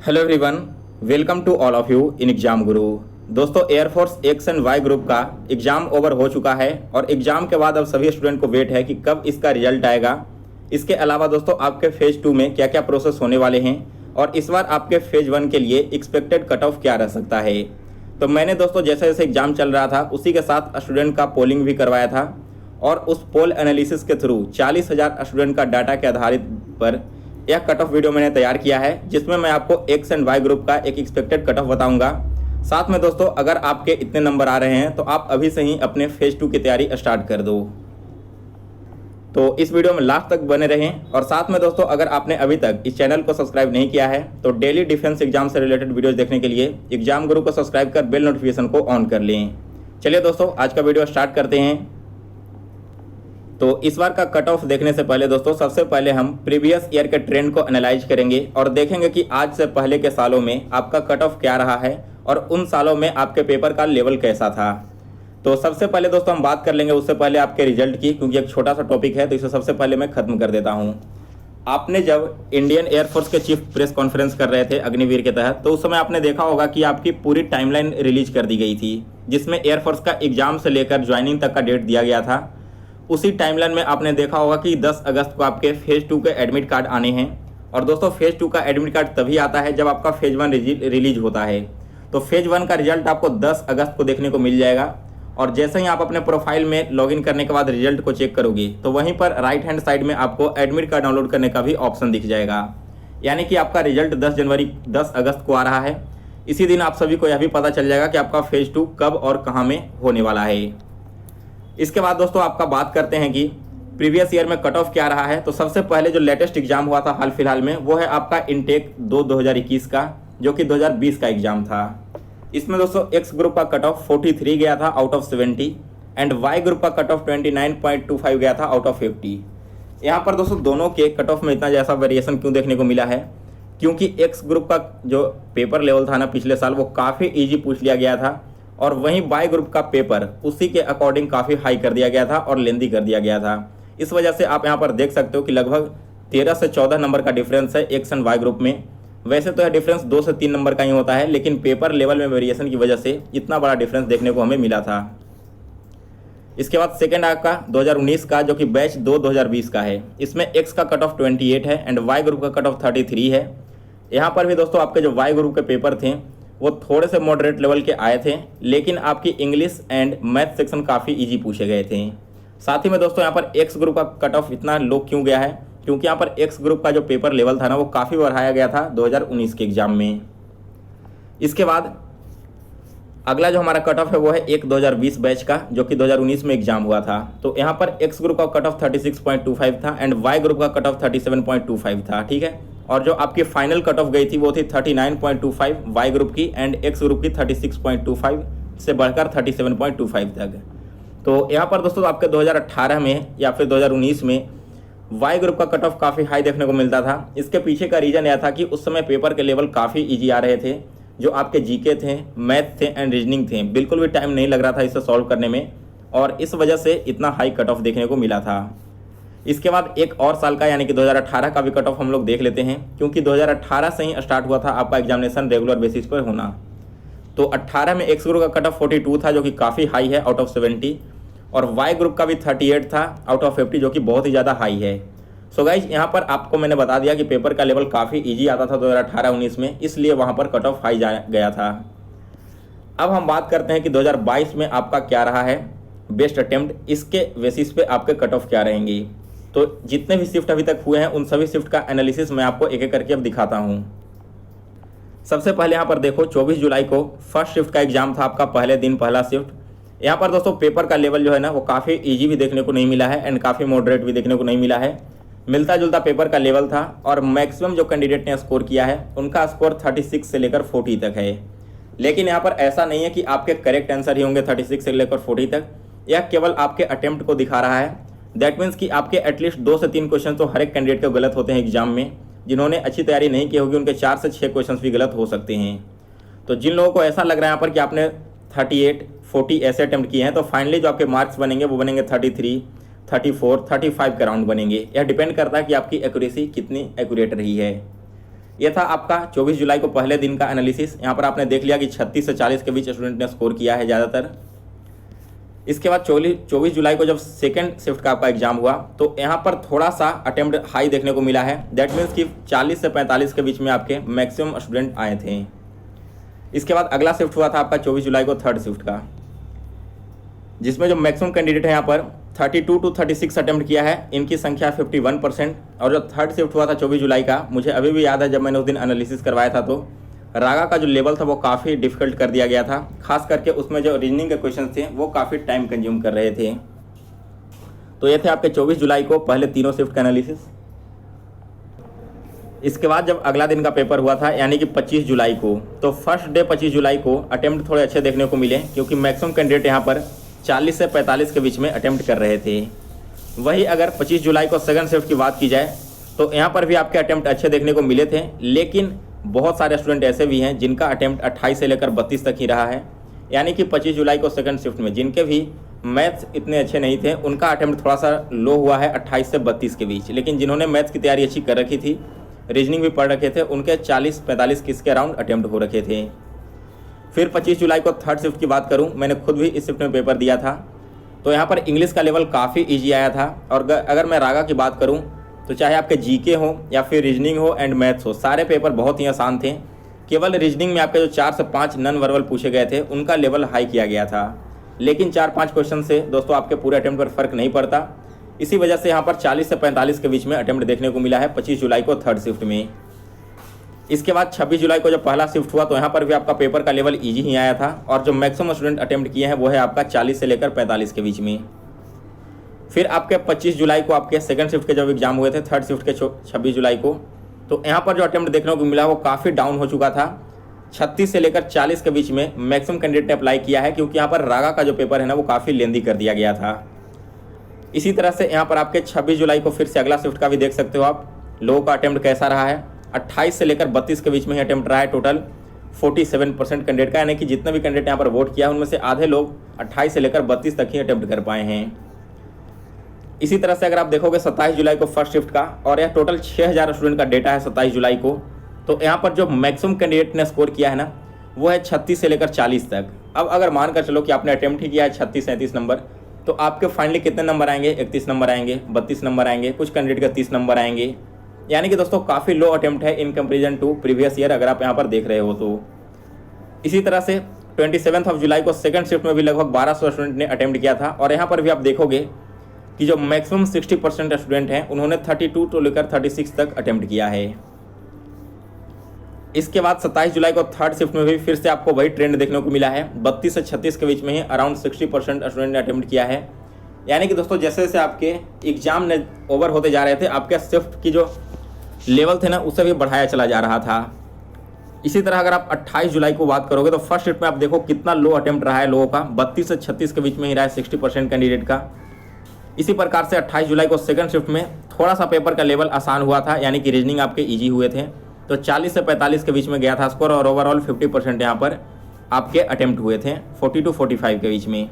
Hello everyone, welcome to all of you in Exam Guru. दोस्तों, air force X and Y group का exam over हो चुका है और एग्जाम के बाद अब सभी स्टूडेंट को वेट है कि कब इसका रिजल्ट आएगा। इसके अलावा दोस्तों आपके फेज़ 2 में क्या क्या प्रोसेस होने वाले हैं और इस बार आपके फेज़ 1 के लिए एक्सपेक्टेड कट ऑफ क्या रह सकता है। तो मैंने दोस्तों जैसे जैसे एग्जाम चल रहा था उसी के साथ स्टूडेंट का पोलिंग भी करवाया था और उस पोल एनालिसिस के थ्रू 40,000 स्टूडेंट का डाटा के आधारित पर यह कट ऑफ वीडियो मैंने तैयार किया है, जिसमें मैं आपको एक्स एंड वाई ग्रुप का एक एक्सपेक्टेड कट ऑफ बताऊंगा। साथ में दोस्तों अगर आपके इतने नंबर आ रहे हैं तो आप अभी से ही अपने फेज़ 2 की तैयारी स्टार्ट कर दो। तो इस वीडियो में लास्ट तक बने रहें और साथ में दोस्तों अगर आपने अभी तक इस चैनल को सब्सक्राइब नहीं किया है तो डेली डिफेंस एग्जाम से रिलेटेड वीडियोस देखने के लिए एग्जाम गुरु को सब्सक्राइब कर बेल नोटिफिकेशन को ऑन कर लें। चलिए दोस्तों आज का वीडियो स्टार्ट करते हैं। तो इस बार का कट ऑफ देखने से पहले दोस्तों सबसे पहले हम प्रीवियस ईयर के ट्रेंड को एनालाइज करेंगे और देखेंगे कि आज से पहले के सालों में आपका कट ऑफ क्या रहा है और उन सालों में आपके पेपर का लेवल कैसा था। तो सबसे पहले दोस्तों हम बात कर लेंगे उससे पहले आपके रिजल्ट की, क्योंकि एक छोटा सा टॉपिक है तो इसे सबसे पहले मैं खत्म कर देता हूँ। आपने जब इंडियन एयरफोर्स के चीफ प्रेस कॉन्फ्रेंस कर रहे थे अग्निवीर के तहत, तो उस समय आपने देखा होगा कि आपकी पूरी टाइमलाइन रिलीज कर दी गई थी, जिसमें एयरफोर्स का एग्जाम से लेकर ज्वाइनिंग तक का डेट दिया गया था। उसी टाइमलाइन में आपने देखा होगा कि 10 अगस्त को आपके फेज़ 2 के एडमिट कार्ड आने हैं और दोस्तों फेज़ 2 का एडमिट कार्ड तभी आता है जब आपका फेज़ 1 रिलीज होता है। तो फेज़ 1 का रिजल्ट आपको 10 अगस्त को देखने को मिल जाएगा और जैसे ही आप अपने प्रोफाइल में लॉगिन करने के बाद रिजल्ट को चेक करोगे तो वहीं पर राइट हैंड साइड में आपको एडमिट कार्ड डाउनलोड करने का भी ऑप्शन दिख जाएगा। यानी कि आपका रिजल्ट 10 अगस्त को आ रहा है। इसी दिन आप सभी को यह भी पता चल जाएगा कि आपका फेज़ 2 कब और कहाँ में होने वाला है। इसके बाद दोस्तों आपका बात करते हैं कि प्रीवियस ईयर में कट ऑफ क्या रहा है। तो सबसे पहले जो लेटेस्ट एग्जाम हुआ था हाल फिलहाल में वो है आपका इनटेक 2021 का, जो कि 2020 का एग्जाम था। इसमें दोस्तों एक्स ग्रुप का कट ऑफ 43 गया था out of 70 and Y group का कट ऑफ 29.25 गया था आउट ऑफ 50। यहाँ पर दोस्तों दोनों के कट ऑफ में इतना जैसा वेरिएशन क्यों देखने को मिला है, क्योंकि एक्स ग्रुप का जो पेपर लेवल था ना पिछले साल वो काफ़ी ईजी पूछ लिया गया था और वहीं वाई ग्रुप का पेपर उसी के अकॉर्डिंग काफ़ी हाई कर दिया गया था और लेंदी कर दिया गया था। इस वजह से आप यहाँ पर देख सकते हो कि लगभग 13 से 14 नंबर का डिफरेंस है एक्स एंड वाई ग्रुप में। वैसे तो यह डिफरेंस 2 से 3 नंबर का ही होता है, लेकिन पेपर लेवल में वेरिएशन की वजह से इतना बड़ा डिफरेंस देखने को हमें मिला था। इसके बाद सेकेंड आपका 2019 का, जो कि बैच 2 2020 का है। इसमें एक्स का कट ऑफ 28 है एंड वाई ग्रुप का कट ऑफ 33 है। यहाँ पर भी दोस्तों आपके जो वाई ग्रुप के पेपर थे वो थोड़े से मॉडरेट लेवल के आए थे, लेकिन आपकी इंग्लिश एंड मैथ सेक्शन काफ़ी इजी पूछे गए थे। साथ ही में दोस्तों यहाँ पर एक्स ग्रुप का कट ऑफ इतना लो क्यों गया है, क्योंकि यहाँ पर एक्स ग्रुप का जो पेपर लेवल था ना वो काफ़ी बढ़ाया गया था 2019 के एग्जाम में। इसके बाद अगला जो हमारा कट ऑफ है वो है एक 2020 बैच का, जो कि 2019 में एग्जाम हुआ था। तो यहाँ पर एक्स ग्रुप का कट ऑफ 36.25 था एंड वाई ग्रुप का कट ऑफ 37.25 था, ठीक है। और जो आपकी फाइनल कट ऑफ गई थी वो थी 39.25 वाई ग्रुप की एंड एक्स ग्रुप की 36.25 से बढ़कर 37.25 तक। तो यहाँ पर दोस्तों आपके 2018 में या फिर 2019 में वाई ग्रुप का कट ऑफ काफ़ी हाई देखने को मिलता था। इसके पीछे का रीज़न यह था कि उस समय पेपर के लेवल काफ़ी ईजी आ रहे थे। जो आपके जीके थे, मैथ थे एंड रीजनिंग थे, बिल्कुल भी टाइम नहीं लग रहा था इसे सॉल्व करने में और इस वजह से इतना हाई कट ऑफ देखने को मिला था। इसके बाद एक और साल का यानी कि 2018 का भी कट ऑफ हम लोग देख लेते हैं, क्योंकि 2018 से ही स्टार्ट हुआ था आपका एग्जामिनेशन रेगुलर बेसिस पर होना। तो 18 में एक्स ग्रुप का कट ऑफ 42 था, जो कि काफ़ी हाई है आउट ऑफ 70 और वाई ग्रुप का भी 38 था आउट ऑफ 50, जो कि बहुत ही ज़्यादा हाई है। सो गाइज यहाँ पर आपको मैंने बता दिया कि पेपर का लेवल काफ़ी ईजी आता था 2018-19 में, इसलिए वहाँ पर कट ऑफ हाई गया था। अब हम बात करते हैं कि 2022 में आपका क्या रहा है बेस्ट अटेम्प्ट, इसके बेसिस पे आपके कट ऑफ क्या रहेंगी। तो जितने भी शिफ्ट अभी तक हुए हैं उन सभी शिफ्ट का एनालिसिस मैं आपको एक एक करके अब दिखाता हूँ। सबसे पहले यहाँ पर देखो 24 जुलाई को फर्स्ट शिफ्ट का एग्जाम था आपका, पहले दिन पहला शिफ्ट। यहाँ पर दोस्तों पेपर का लेवल जो है ना वो काफ़ी इजी भी देखने को नहीं मिला है एंड काफ़ी मॉडरेट भी देखने को नहीं मिला है। मिलता जुलता पेपर का लेवल था और मैक्सिमम जो कैंडिडेट ने स्कोर किया है उनका स्कोर 36 से लेकर 40 तक है। लेकिन यहाँ पर ऐसा नहीं है कि आपके करेक्ट आंसर ही होंगे 36 से लेकर 40 तक, यह केवल आपके अटेम्प्ट को दिखा रहा है। दैट मीन्स कि आपके एटलीस्ट 2 से 3 क्वेश्चन तो हर एक कैंडिडेट के गलत होते हैं एग्जाम में। जिन्होंने अच्छी तैयारी नहीं की होगी उनके 4 से 6 क्वेश्चन भी गलत हो सकते हैं। तो जिन लोगों को ऐसा लग रहा है यहाँ पर कि आपने 38, 40 ऐसे अटेम्प्ट किए हैं, तो फाइनली जो आपके मार्क्स बनेंगे वो बनेंगे 33, 34, 35 के अराउंड बनेंगे। यह डिपेंड करता है कि आपकी एक्यूरेसी कितनी एक्यूरेट रही है। ये था आपका 24 जुलाई को पहले दिन का एनालिसिस। यहाँ पर आपने देख लिया कि 36 से 40 के बीच स्टूडेंट ने स्कोर किया है ज़्यादातर। इसके बाद 24 जुलाई को जब सेकेंड शिफ्ट का आपका एग्जाम हुआ तो यहाँ पर थोड़ा सा अटेम्प्ट हाई देखने को मिला है। दैट मीन्स कि 40 से 45 के बीच में आपके मैक्सिमम स्टूडेंट आए थे। इसके बाद अगला शिफ्ट हुआ था आपका 24 जुलाई को थर्ड शिफ्ट का, जिसमें जो मैक्सिमम कैंडिडेट है यहाँ पर 32 to 36 अटेम्प्ट किया है। इनकी संख्या 51%। और जो थर्ड शिफ्ट हुआ था 24 जुलाई का, मुझे अभी भी याद है जब मैंने उस दिन एनालिसिस करवाया था तो रागा का जो लेवल था वो काफ़ी डिफिकल्ट कर दिया गया था। खास करके उसमें जो रीजनिंग के क्वेश्चन थे वो काफ़ी टाइम कंज्यूम कर रहे थे। तो ये थे आपके 24 जुलाई को पहले तीनों शिफ्ट का एनालिसिस। इसके बाद जब अगला दिन का पेपर हुआ था यानी कि 25 जुलाई को, तो फर्स्ट डे 25 जुलाई को अटेम्प्ट थोड़े अच्छे देखने को मिले, क्योंकि मैक्सिमम कैंडिडेट यहाँ पर 40 से 45 के बीच में अटेम्प्ट कर रहे थे। वही अगर 25 जुलाई को सेकंड शिफ्ट की बात की जाए तो यहाँ पर भी आपके अटेम्प्ट अच्छे देखने को मिले थे, लेकिन बहुत सारे स्टूडेंट ऐसे भी हैं जिनका अटेम्प्ट 28 से लेकर 32 तक ही रहा है। यानी कि 25 जुलाई को सेकंड शिफ्ट में जिनके भी मैथ्स इतने अच्छे नहीं थे उनका अटेम्प्ट थोड़ा सा लो हुआ है 28 से 32 के बीच, लेकिन जिन्होंने मैथ्स की तैयारी अच्छी कर रखी थी, रीजनिंग भी पढ़ रखे थे, उनके 40-45 किसके अराउंड अटेम्प्ट हो रखे थे। फिर 25 जुलाई को थर्ड शिफ्ट की बात करूँ, मैंने खुद भी इस शिफ्ट में पेपर दिया था, तो यहाँ पर इंग्लिश का लेवल काफ़ी ईजी आया था। और अगर मैं रागा की बात करूँ तो चाहे आपके जीके हो या फिर रीजनिंग हो एंड मैथ्स हो, सारे पेपर बहुत ही आसान थे। केवल रीजनिंग में आपके जो 4 से 5 नॉन वर्बल पूछे गए थे उनका लेवल हाई किया गया था, लेकिन 4-5 क्वेश्चन से दोस्तों आपके पूरे अटेम्प्ट पर फर्क नहीं पड़ता। इसी वजह से यहाँ पर 40 से 45 के बीच में अटेम्प्ट देखने को मिला है 25 जुलाई को थर्ड शिफ्ट में। इसके बाद 26 जुलाई को जब पहला शिफ्ट हुआ तो यहाँ पर भी आपका पेपर का लेवल ईजी ही आया था, और जो मैक्सिमम स्टूडेंट अटेम्प्ट किए हैं वो है आपका 40 से लेकर 45 के बीच में। फिर आपके 25 जुलाई को आपके सेकंड शिफ्ट के जब एग्जाम हुए थे, थर्ड शिफ्ट के 26 जुलाई को, तो यहाँ पर जो अटेम्प्ट देखने को मिला वो काफ़ी डाउन हो चुका था। 36 से लेकर 40 के बीच में मैक्सिमम कैंडिडेट ने अप्लाई किया है, क्योंकि यहाँ पर रागा का जो पेपर है ना वो काफ़ी लेंदी कर दिया गया था। इसी तरह से यहाँ पर आपके 26 जुलाई को फिर से अगला शिफ्ट का भी देख सकते हो आप, लोगों का अटेम्प्ट कैसा रहा है। 28 से लेकर 32 के बीच में ही अटेम्प्ट रहा है टोटल 47% कैंडिडेट का, यानी कि जितने भी कैंडिडेट यहाँ पर वोट किया उनमें से आधे लोग 28 से लेकर 32 तक ही अटेम्प्ट कर पाए हैं। इसी तरह से अगर आप देखोगे 27 जुलाई को फर्स्ट शिफ्ट का, और यह टोटल 6000 स्टूडेंट का डेटा है 27 जुलाई को, तो यहाँ पर जो मैक्सिमम कैंडिडेट ने स्कोर किया है ना वो है 36 से लेकर 40 तक। अब अगर मानकर चलो कि आपने अटेम्प्ट ही किया है 36-37 नंबर, तो आपके फाइनली कितने नंबर आएंगे? 31 नंबर आएंगे, 32 नंबर आएंगे, कुछ कैंडिडेट का 30 नंबर आएंगे। यानी कि दोस्तों काफ़ी लो अटेम्प्ट है in comparison to previous year, अगर आप यहाँ पर देख रहे हो तो। इसी तरह से 27 जुलाई को सेकंड शिफ्ट में भी लगभग 1200 स्टूडेंट ने अटेम्प्ट किया था, और यहाँ पर भी आप देखोगे कि जो मैक्सिमम 60% स्टूडेंट हैं उन्होंने 32 to लेकर 36 तक अटेम्प्ट किया है। इसके बाद 27 जुलाई को थर्ड शिफ्ट में भी फिर से आपको वही ट्रेंड देखने को मिला है। 32 से 36 के बीच में ही अराउंड 60% स्टूडेंट ने अटेम्प्ट किया है। यानी कि दोस्तों जैसे जैसे आपके एग्जाम ने ओवर होते जा रहे थे, आपके शिफ्ट की जो लेवल थे ना उसे भी बढ़ाया चला जा रहा था। इसी तरह अगर आप 28 जुलाई को बात करोगे तो फर्स्ट शिफ्ट में आप देखो कितना लो अटेम्प्ट रहा है लोगों का, 32 से 36 के बीच में ही रहा है 60% कैंडिडेट का। इसी प्रकार से 28 जुलाई को सेकंड शिफ्ट में थोड़ा सा पेपर का लेवल आसान हुआ था, यानी कि रीजनिंग आपके इजी हुए थे, तो 40 से 45 के बीच में गया था स्कोर, और ओवरऑल 50% यहाँ पर आपके अटेम्प्ट हुए थे 40 to 45 के बीच में।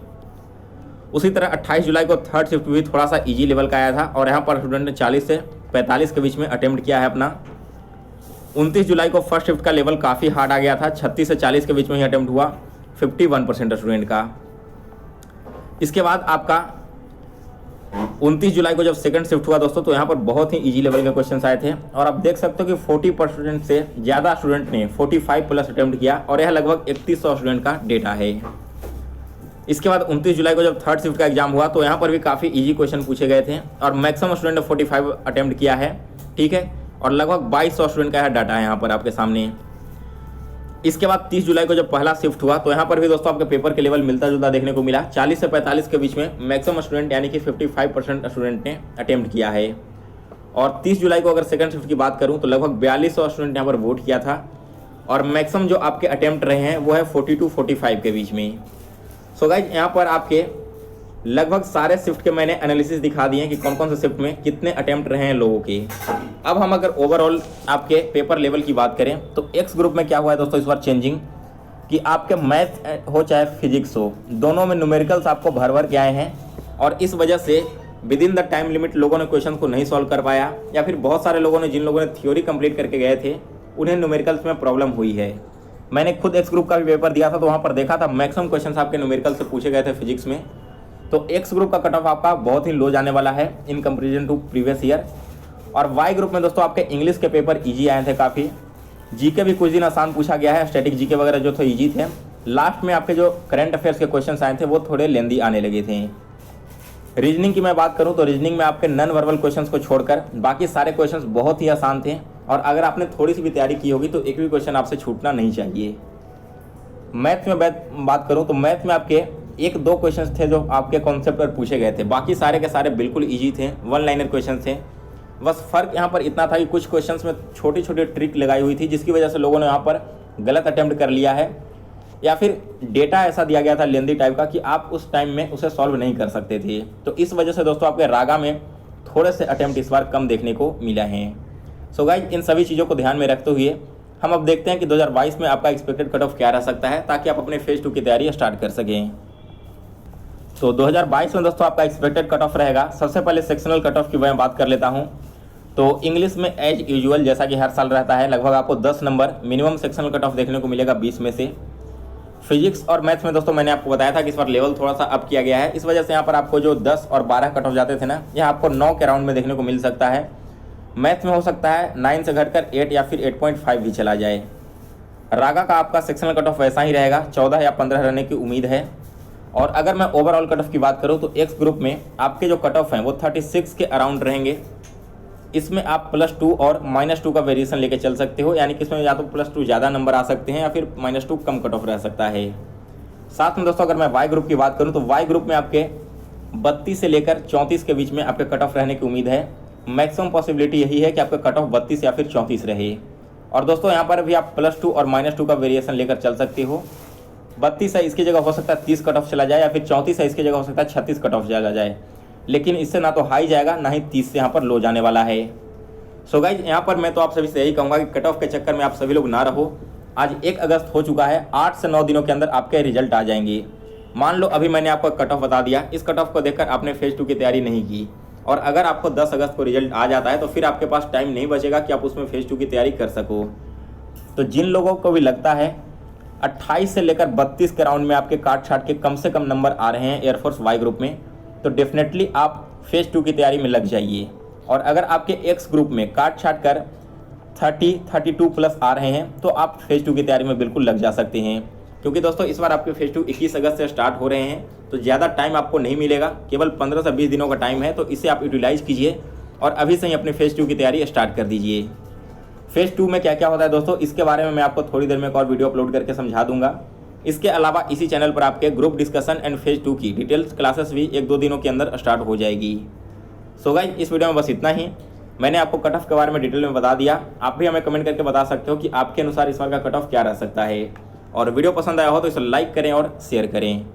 उसी तरह 28 जुलाई को थर्ड शिफ्ट भी थोड़ा सा इजी लेवल का आया था, और यहाँ पर स्टूडेंट ने 40 से 45 के बीच में अटेम्प्ट किया है अपना। 29 जुलाई को फर्स्ट शिफ्ट का लेवल काफ़ी हार्ड आ गया था, 36 से 40 के बीच में ही अटेम्प्ट हुआ 51% स्टूडेंट का। इसके बाद आपका 29 जुलाई को जब सेकंड शिफ्ट हुआ दोस्तों, तो यहाँ पर बहुत ही इजी लेवल के क्वेश्चंस आए थे, और आप देख सकते हो कि 40% से ज़्यादा स्टूडेंट ने 45+ अटेम्प्ट किया, और यह लगभग 3100 स्टूडेंट का डेटा है। इसके बाद 29 जुलाई को जब थर्ड शिफ्ट का एग्जाम हुआ तो यहाँ पर भी काफ़ी इजी क्वेश्चन पूछे गए थे, और मैक्सिमम स्टूडेंट ने 45 अटेम्प्ट किया है, ठीक है, और लगभग 2200 स्टूडेंट का डाटा है यहाँ पर आपके सामने। इसके बाद 30 जुलाई को जब पहला शिफ्ट हुआ तो यहाँ पर भी दोस्तों आपके पेपर के लेवल मिलता जुलता देखने को मिला। 40 से 45 के बीच में मैक्सिमम स्टूडेंट यानी कि 55% स्टूडेंट ने अटेम्प्ट किया है। और 30 जुलाई को अगर सेकंड शिफ्ट की बात करूँ तो लगभग 4200 स्टूडेंट यहाँ पर वोट किया था, और मैक्सिमम जो आपके अटेम्प्ट रहे हैं वो है 40 to 45 के बीच में। सो गाइज यहाँ पर आपके लगभग सारे शिफ्ट के मैंने एनालिसिस दिखा दिए हैं कि कौन कौन से शिफ्ट में कितने अटेम्प्ट रहे हैं लोगों के। अब हम अगर ओवरऑल आपके पेपर लेवल की बात करें तो एक्स ग्रुप में क्या हुआ है दोस्तों इस बार चेंजिंग, कि आपके मैथ हो चाहे फिजिक्स हो, दोनों में न्यूमेरिकल्स आपको भर भर के आए हैं, और इस वजह से with in the time limit लोगों ने क्वेश्चन को नहीं सॉल्व कर पाया, या फिर बहुत सारे लोगों ने जिन लोगों ने थ्योरी कंप्लीट करके गए थे उन्हें न्यूमेरिकल्स में प्रॉब्लम हुई है। मैंने खुद एक्स ग्रुप का भी पेपर दिया था, तो वहाँ पर देखा था मैक्सिमम क्वेश्चन आपके न्यूमेरिकल से पूछे गए थे फिजिक्स में। तो एक्स ग्रुप का कट ऑफ आपका बहुत ही लो जाने वाला है in comparison to previous year. और वाई ग्रुप में दोस्तों आपके इंग्लिश के पेपर ईजी आए थे काफ़ी, जीके भी कुछ दिन आसान पूछा गया है, स्टैटिक जीके वगैरह जो थे ईजी थे। लास्ट में आपके जो करंट अफेयर्स के क्वेश्चन आए थे वो थोड़े लेंदी आने लगे थे। रीजनिंग की मैं बात करूं तो रीजनिंग में आपके नॉन वर्बल क्वेश्चन्स को छोड़कर बाकी सारे क्वेश्चंस बहुत ही आसान थे, और अगर आपने थोड़ी सी भी तैयारी की होगी तो एक भी क्वेश्चन आपसे छूटना नहीं चाहिए। मैथ में बात करूं तो मैथ में आपके एक दो क्वेश्चंस थे जो आपके कॉन्सेप्ट पर पूछे गए थे, बाकी सारे के सारे बिल्कुल ईजी थे, वन लाइनर क्वेश्चन थे। बस फर्क यहाँ पर इतना था कि कुछ क्वेश्चंस में छोटी छोटी ट्रिक लगाई हुई थी, जिसकी वजह से लोगों ने यहाँ पर गलत अटेम्प्ट कर लिया है, या फिर डेटा ऐसा दिया गया था लेंदी टाइप का कि आप उस टाइम में उसे सॉल्व नहीं कर सकते थे। तो इस वजह से दोस्तों आपके रागा में थोड़े से अटेम्प्ट इस बार कम देखने को मिला है। सो गाइस, इन सभी चीज़ों को ध्यान में रखते हुए हम अब देखते हैं कि 2022 में आपका एक्सपेक्टेड कट ऑफ क्या रह सकता है, ताकि आप अपने फेज 2 की तैयारी स्टार्ट कर सकें। तो 2022 में दोस्तों आपका एक्सपेक्टेड कट ऑफ रहेगा। सबसे पहले सेक्शनल कट ऑफ की मैं बात कर लेता हूँ। तो इंग्लिश में एज यूजुअल जैसा कि हर साल रहता है, लगभग आपको 10 number minimum sectional cut off देखने को मिलेगा 20 में से। फिजिक्स और मैथ्स में दोस्तों मैंने आपको बताया था कि इस बार लेवल थोड़ा सा अप किया गया है, इस वजह से यहाँ पर आपको जो 10 और 12 कट ऑफ जाते थे ना, यह आपको 9 के राउंड में देखने को मिल सकता है। मैथ्स में हो सकता है 9 से घटकर 8 या फिर 8.5 भी चला जाए। रागा का आपका सेक्शनल कट ऑफ वैसा ही रहेगा, 14 या 15 रहने की उम्मीद है। और अगर मैं ओवरऑल कट ऑफ की बात करूँ तो एक्स ग्रुप में आपके जो कट ऑफ हैं वो 36 के अराउंड रहेंगे। इसमें आप +2 और -2 का वेरिएशन लेके चल सकते हो, यानी कि इसमें या तो +2 ज़्यादा नंबर आ सकते हैं या फिर -2 कम कट ऑफ रह सकता है। साथ में दोस्तों अगर मैं वाई ग्रुप की बात करूं तो वाई ग्रुप में आपके 32 से लेकर 34 के बीच में आपके कट ऑफ रहने की उम्मीद है। मैक्सिमम पॉसिबिलिटी यही है कि आपका कट ऑफ 32 या फिर 34 रहे। और दोस्तों यहाँ पर भी आप +2 और -2 का वेरिएशन लेकर चल सकते हो। 32 है, इसकी जगह हो सकता है 30 कट ऑफ चला जाए, या फिर 34 है, इसकी जगह हो सकता है 36 कट ऑफ चला जाए। लेकिन इससे ना तो हाई जाएगा ना ही 30 से यहाँ पर लो जाने वाला है। सो गाइज, यहाँ पर मैं तो आप सभी से यही कहूँगा कि कट ऑफ के चक्कर में आप सभी लोग ना रहो। आज 1 अगस्त हो चुका है, 8 से 9 दिनों के अंदर आपके रिजल्ट आ जाएंगे। मान लो अभी मैंने आपको कट ऑफ बता दिया, इस कट ऑफ को देखकर आपने फेज 2 की तैयारी नहीं की, और अगर आपको 10 अगस्त को रिजल्ट आ जाता है तो फिर आपके पास टाइम नहीं बचेगा कि आप उसमें फेज 2 की तैयारी कर सको। तो जिन लोगों को भी लगता है 28 से लेकर 32 के राउंड में आपके काट छाट के कम से कम नंबर आ रहे हैं एयरफोर्स वाई ग्रुप में, तो डेफिनेटली आप फेज 2 की तैयारी में लग जाइए। और अगर आपके एक्स ग्रुप में काट छाट कर 32 प्लस आ रहे हैं तो आप फेज 2 की तैयारी में बिल्कुल लग जा सकते हैं, क्योंकि दोस्तों इस बार आपके फेज 2 21 अगस्त से स्टार्ट हो रहे हैं, तो ज़्यादा टाइम आपको नहीं मिलेगा, केवल 15 से 20 दिनों का टाइम है। तो इसे आप यूटिलाइज कीजिए और अभी से ही अपने फेज 2 की तैयारी स्टार्ट कर दीजिए। फेज 2 में क्या क्या होता है दोस्तों, इसके बारे में मैं आपको थोड़ी देर में एक और वीडियो अपलोड करके समझा दूंगा। इसके अलावा इसी चैनल पर आपके ग्रुप डिस्कशन एंड फेज 2 की डिटेल्स क्लासेस भी 1-2 दिनों के अंदर स्टार्ट हो जाएगी। सो गाइस, इस वीडियो में बस इतना ही। मैंने आपको कट ऑफ के बारे में डिटेल में बता दिया। आप भी हमें कमेंट करके बता सकते हो कि आपके अनुसार इस बार का कट ऑफ क्या रह सकता है। और वीडियो पसंद आया हो तो इसे लाइक करें और शेयर करें।